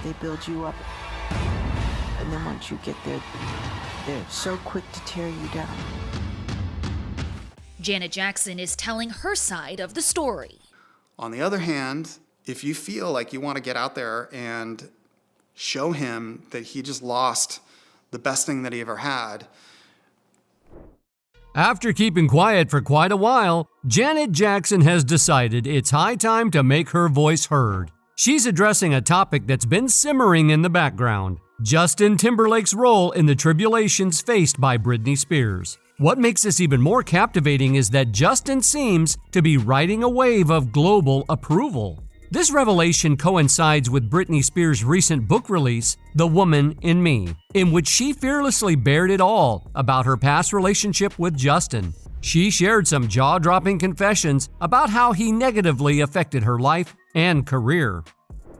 They build you up, and then once you get there, they're so quick to tear you down. Janet Jackson is telling her side of the story. On the other hand, if you feel like you want to get out there and show him that he just lost the best thing that he ever had. After keeping quiet for quite a while, Janet Jackson has decided it's high time to make her voice heard. She's addressing a topic that's been simmering in the background: Justin Timberlake's role in the tribulations faced by Britney Spears. What makes this even more captivating is that Justin seems to be riding a wave of global approval. This revelation coincides with Britney Spears' recent book release, The Woman in Me, in which she fearlessly bared it all about her past relationship with Justin. She shared some jaw-dropping confessions about how he negatively affected her life and career.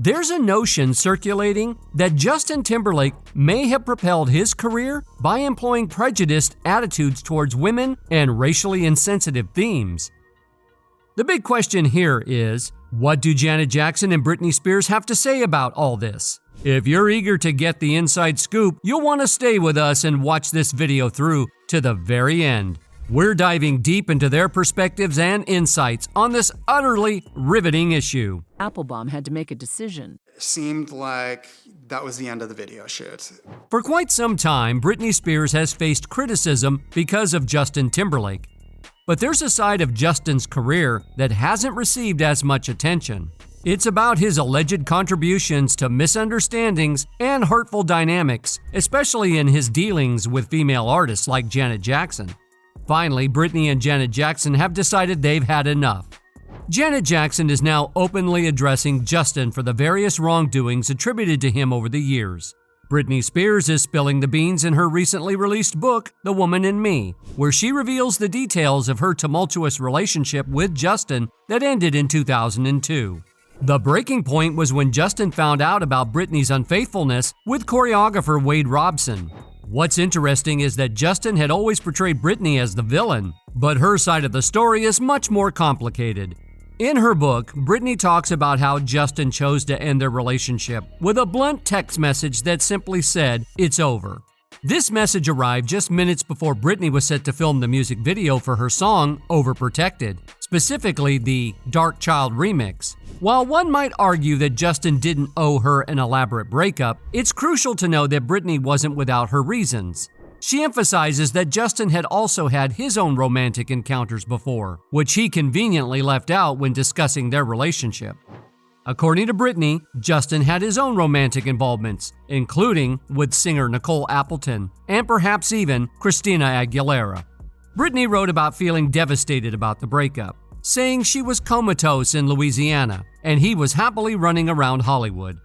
There's a notion circulating that Justin Timberlake may have propelled his career by employing prejudiced attitudes towards women and racially insensitive themes. The big question here is, what do Janet Jackson and Britney Spears have to say about all this? If you're eager to get the inside scoop, you'll want to stay with us and watch this video through to the very end. We're diving deep into their perspectives and insights on this utterly riveting issue. Applebaum had to make a decision. It seemed like that was the end of the video shoot. For quite some time, Britney Spears has faced criticism because of Justin Timberlake. But there's a side of Justin's career that hasn't received as much attention. It's about his alleged contributions to misunderstandings and hurtful dynamics, especially in his dealings with female artists like Janet Jackson. Finally, Britney and Janet Jackson have decided they've had enough. Janet Jackson is now openly addressing Justin for the various wrongdoings attributed to him over the years. Britney Spears is spilling the beans in her recently released book, The Woman in Me, where she reveals the details of her tumultuous relationship with Justin that ended in 2002. The breaking point was when Justin found out about Britney's unfaithfulness with choreographer Wade Robson. What's interesting is that Justin had always portrayed Britney as the villain, but her side of the story is much more complicated. In her book, Britney talks about how Justin chose to end their relationship with a blunt text message that simply said, "It's over." This message arrived just minutes before Britney was set to film the music video for her song, Overprotected, specifically the Dark Child remix. While one might argue that Justin didn't owe her an elaborate breakup, it's crucial to know that Britney wasn't without her reasons. She emphasizes that Justin had also had his own romantic encounters before, which he conveniently left out when discussing their relationship. According to Britney, Justin had his own romantic involvements, including with singer Nicole Appleton and perhaps even Christina Aguilera. Britney wrote about feeling devastated about the breakup, saying she was comatose in Louisiana and he was happily running around Hollywood.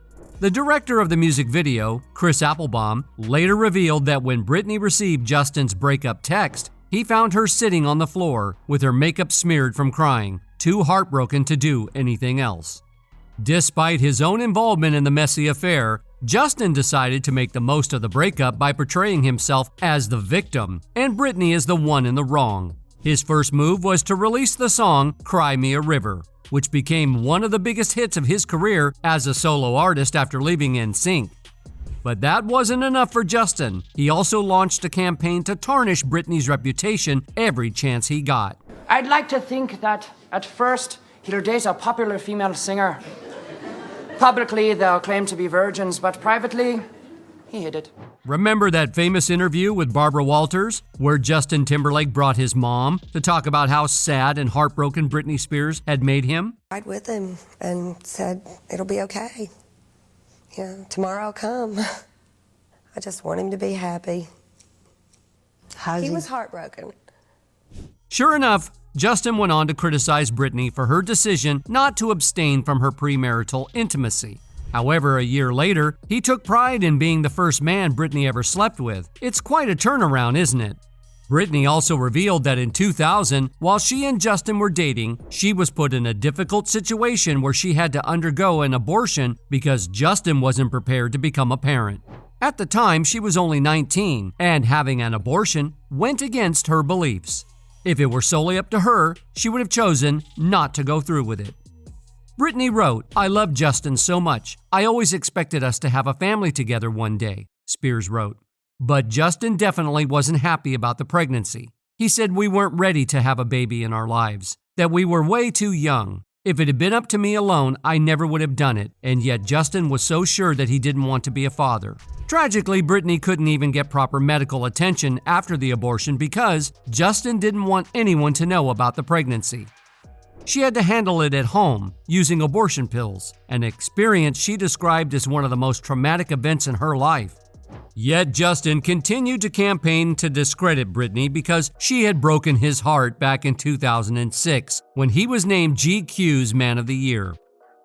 The director of the music video, Chris Applebaum, later revealed that when Britney received Justin's breakup text, he found her sitting on the floor with her makeup smeared from crying, too heartbroken to do anything else. Despite his own involvement in the messy affair, Justin decided to make the most of the breakup by portraying himself as the victim and Britney as the one in the wrong. His first move was to release the song Cry Me a River, which became one of the biggest hits of his career as a solo artist after leaving NSYNC. But that wasn't enough for Justin. He also launched a campaign to tarnish Britney's reputation every chance he got. I'd like to think that at first he'll date a popular female singer. Publicly, they'll claim to be virgins, but privately, he hid it. Remember that famous interview with Barbara Walters, where Justin Timberlake brought his mom to talk about how sad and heartbroken Britney Spears had made him? I cried with him and said, it'll be okay. Tomorrow I'll come. I just want him to be happy. He was heartbroken. Sure enough, Justin went on to criticize Britney for her decision not to abstain from her premarital intimacy. However, a year later, he took pride in being the first man Britney ever slept with. It's quite a turnaround, isn't it? Britney also revealed that in 2000, while she and Justin were dating, she was put in a difficult situation where she had to undergo an abortion because Justin wasn't prepared to become a parent. At the time, she was only 19, and having an abortion went against her beliefs. If it were solely up to her, she would have chosen not to go through with it. Britney wrote, "I love Justin so much. I always expected us to have a family together one day," Spears wrote. But Justin definitely wasn't happy about the pregnancy. He said we weren't ready to have a baby in our lives, that we were way too young. If it had been up to me alone, I never would have done it, and yet Justin was so sure that he didn't want to be a father. Tragically, Britney couldn't even get proper medical attention after the abortion because Justin didn't want anyone to know about the pregnancy. She had to handle it at home, using abortion pills, an experience she described as one of the most traumatic events in her life. Yet Justin continued to campaign to discredit Britney because she had broken his heart back in 2006 when he was named GQ's Man of the Year.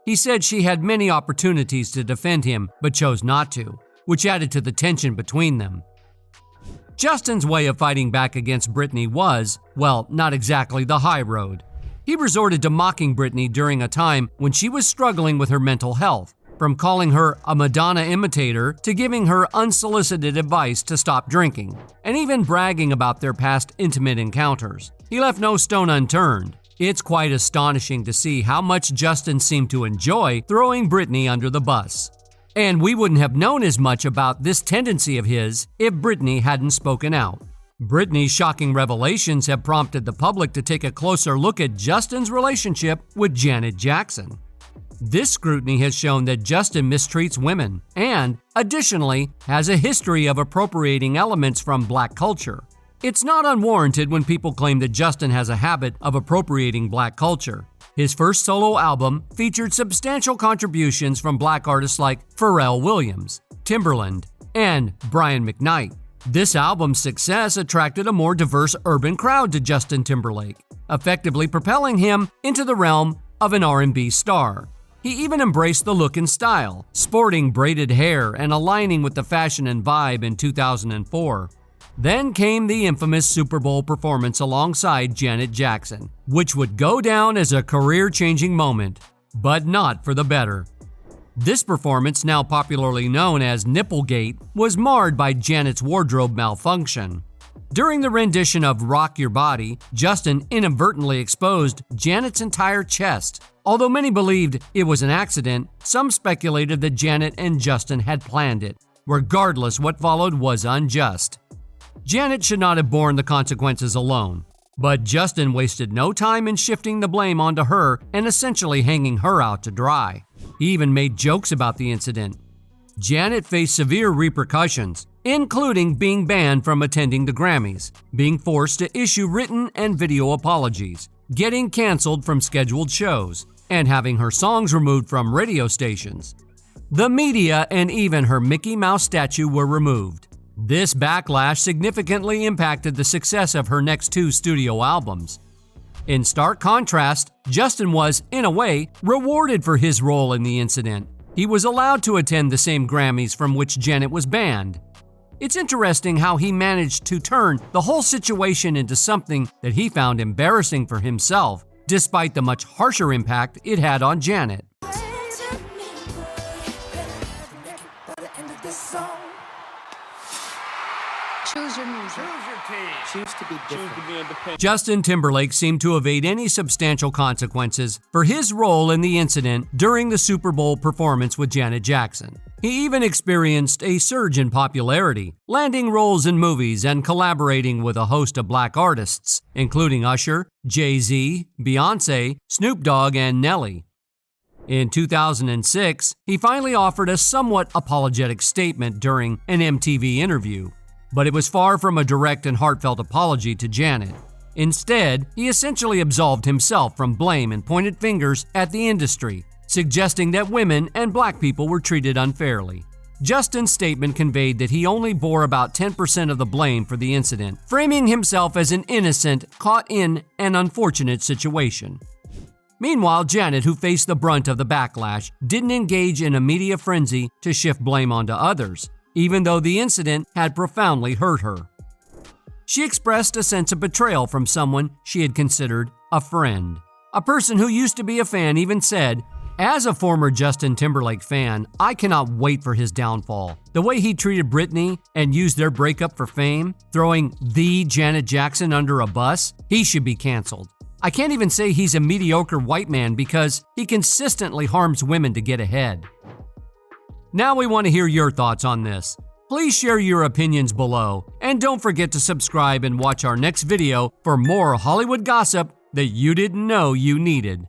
He said she had many opportunities to defend him but chose not to, which added to the tension between them. Justin's way of fighting back against Britney was, well, not exactly the high road. He resorted to mocking Britney during a time when she was struggling with her mental health, from calling her a Madonna imitator to giving her unsolicited advice to stop drinking, and even bragging about their past intimate encounters. He left no stone unturned. It's quite astonishing to see how much Justin seemed to enjoy throwing Britney under the bus. And we wouldn't have known as much about this tendency of his if Britney hadn't spoken out. Britney's shocking revelations have prompted the public to take a closer look at Justin's relationship with Janet Jackson. This scrutiny has shown that Justin mistreats women and, additionally, has a history of appropriating elements from black culture. It's not unwarranted when people claim that Justin has a habit of appropriating black culture. His first solo album featured substantial contributions from black artists like Pharrell Williams, Timberland, and Brian McKnight. This album's success attracted a more diverse urban crowd to Justin Timberlake, effectively propelling him into the realm of an R&B star. He even embraced the look and style, sporting braided hair and aligning with the fashion and vibe in 2004. Then came the infamous Super Bowl performance alongside Janet Jackson, which would go down as a career-changing moment, but not for the better. This performance, now popularly known as Nipplegate, was marred by Janet's wardrobe malfunction. During the rendition of Rock Your Body, Justin inadvertently exposed Janet's entire chest. Although many believed it was an accident, some speculated that Janet and Justin had planned it. Regardless, what followed was unjust. Janet should not have borne the consequences alone, but Justin wasted no time in shifting the blame onto her and essentially hanging her out to dry. He even made jokes about the incident. Janet faced severe repercussions, including being banned from attending the Grammys, being forced to issue written and video apologies, getting canceled from scheduled shows, and having her songs removed from radio stations. The media and even her Mickey Mouse statue were removed. This backlash significantly impacted the success of her next two studio albums. In stark contrast, Justin was, in a way, rewarded for his role in the incident. He was allowed to attend the same Grammys from which Janet was banned. It's interesting how he managed to turn the whole situation into something that he found embarrassing for himself, despite the much harsher impact it had on Janet. Choose your music. Choose to be different. Justin Timberlake seemed to evade any substantial consequences for his role in the incident during the Super Bowl performance with Janet Jackson. He even experienced a surge in popularity, landing roles in movies and collaborating with a host of black artists, including Usher, Jay-Z, Beyoncé, Snoop Dogg, and Nelly. In 2006, he finally offered a somewhat apologetic statement during an MTV interview. But it was far from a direct and heartfelt apology to Janet. Instead, he essentially absolved himself from blame and pointed fingers at the industry, suggesting that women and black people were treated unfairly. Justin's statement conveyed that he only bore about 10% of the blame for the incident, framing himself as an innocent caught in an unfortunate situation. Meanwhile, Janet, who faced the brunt of the backlash, didn't engage in a media frenzy to shift blame onto others, even though the incident had profoundly hurt her. She expressed a sense of betrayal from someone she had considered a friend. A person who used to be a fan even said, "As a former Justin Timberlake fan, I cannot wait for his downfall. The way he treated Britney and used their breakup for fame, throwing the Janet Jackson under a bus, he should be canceled." I can't even say he's a mediocre white man because he consistently harms women to get ahead. Now we want to hear your thoughts on this. Please share your opinions below, and don't forget to subscribe and watch our next video for more Hollywood gossip that you didn't know you needed.